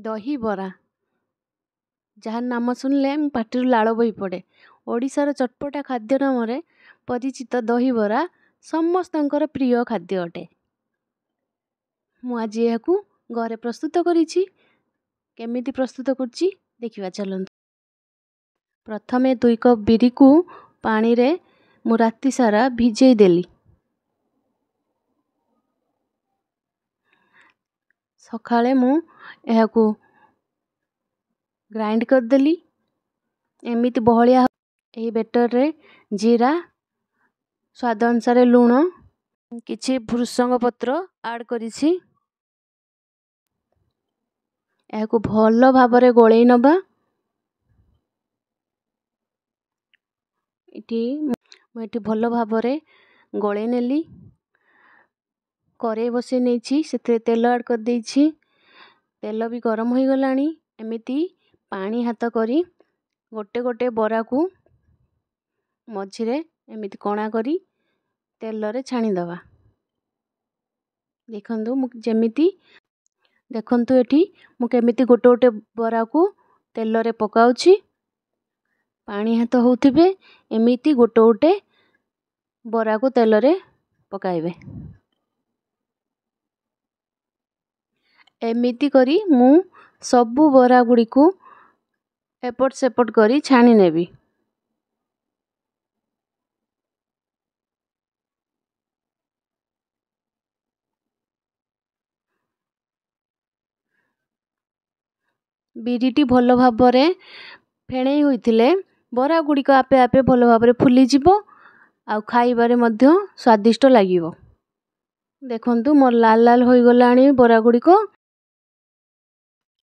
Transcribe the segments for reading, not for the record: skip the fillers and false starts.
दही बरा जहाँ नाम शुणिले पाटिरु लाल बोही पड़े। ओडिशार चटपटा खाद्य नाम परिचित दही बरा समस्तंकर प्रिय खाद्य अटे। मु आज यह घरे प्रस्तुत करिछि। केमिति प्रस्तुत करछि देखिबा चलନ୍ତୁ। प्रथमे 2 कप बिरी को पानी रे मु राति सारा भिजई देली। सकाळे मु एहाकू ग्राइंड कर देली। एमिति बहलिया एही बेटर रे जीरा, स्वाद अनुसार लूण, किछि भृषंग पत्र ऐड करिछि। एहाकू भल भाबरे गोळेई नबा। एठी भल भाबरे गोळेई नेली। करेई बसे नेछि, सेते तेल ऐड कर देछि। तेल भी गरम होई गलानी। एमिति पानी हाथ करी गोटे गोटे बरा को मझिरे एमिति कणा करी तेल रे छाणी दबा। देखंतु मु जेमिति देखंतु एठी मु केमिति गोटे गोटे बरा को तेल रे पकाउछि। पानी हाथ होउथिबे एमिति गोटे गोटे बरा को तेल रे पकाइबे। एमिति करी मु सबु बरा गुडी को एपट सेपट करी छाणी नेबी। बिरीटी भल भाबरे फेणई होइथिले बरा गुडी को आपे आपे भल भाबरे फुली जिवो आउ खाइबारे मध्य स्वादिष्ट लागिवो। देखंतु मोर लाल लाल होई गलानी बरा गुडी को।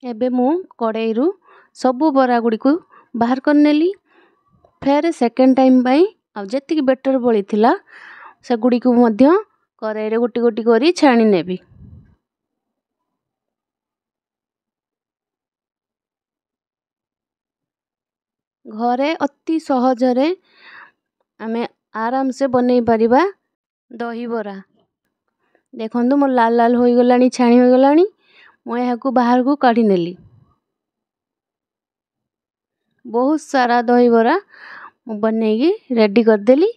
एबे मु कड़ाई रु सबु बरा गुडी को बाहर कर नेली। फेर सेकेंड टाइम बाई आ जेतिक बेटर बळी थिला से गुडी को मध्य कड़ाई रे गोटी गोटी करी छाणी नेबी। घरे अति सहजरे आमे आराम से बनै परिबा दही बरा। देखंतु मोर लाल लाल होई गलानी, छाणी होई गलानी। मु एहाकू बाहर को काढी नेली। बहुत सारा दही बरा मु बनेगी रेडी कर देली।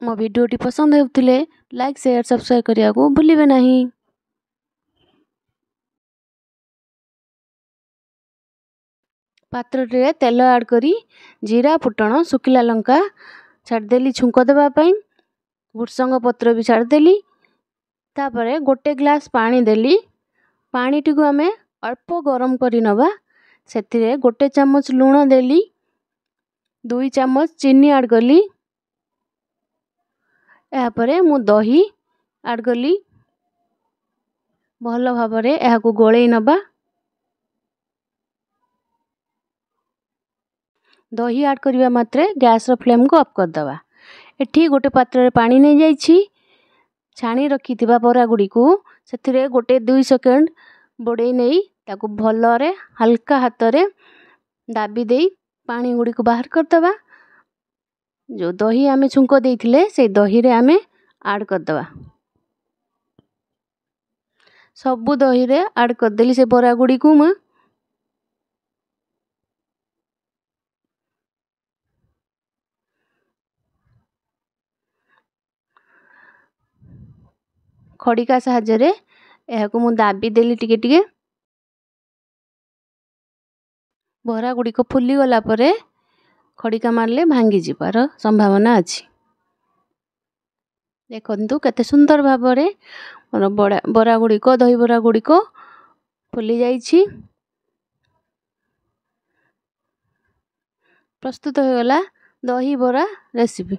मो वीडियोटी पसंद हेउथिले लाइक शेयर सब्सक्राइब करिया को भूलिबे नाही। पात्र रे तेल ऐड करी जीरा, फुटण, सुखिला लंका छाड़ देली छुंको देबा पई। भृषंग पत्र भी छाड़ देली। तापरे गोटे ग्लास पानी देली। पानी टी को हमें अल्प गरम करी नबा। सेतिरे गोटे चम्मच लूण देली। 2 चम्मच चीनी ऐड कली। यापरे मु दही ऐड कली। भल भाबरे एहाकू गोळेई नबा। दही ऐड करिवा मात्रे गैस रो फ्लेम को ऑफ कर दबा। एठी गोटे पात्र रे पानी नै जाइछि। छाणी रखिथिबा बरा गुडी को सेथिरे गोटे 2 सेकंड बडई नेई ताकू भल रे हल्का हाथ रे दाबी देई पानी गुडी को बाहर कर दबा। जो दही आमे छुंको देइथिले से दही रे आमे ऐड कर दबा। सबु दही रे ऐड कर देली से बरा गुडी को म खड़िका साहाय्य रे एहाकू मु दाबी देली टिके टिके। बरा गुडी को फुली गला परे खड़िका मारले भांगी जिबार संभावना अछि। देखंतु केते सुंदर भाबरे मोर बरा गुडी को दही बरा गुडी को फुली जाइछि। प्रस्तुत हो गला दही बरा रेसिपी।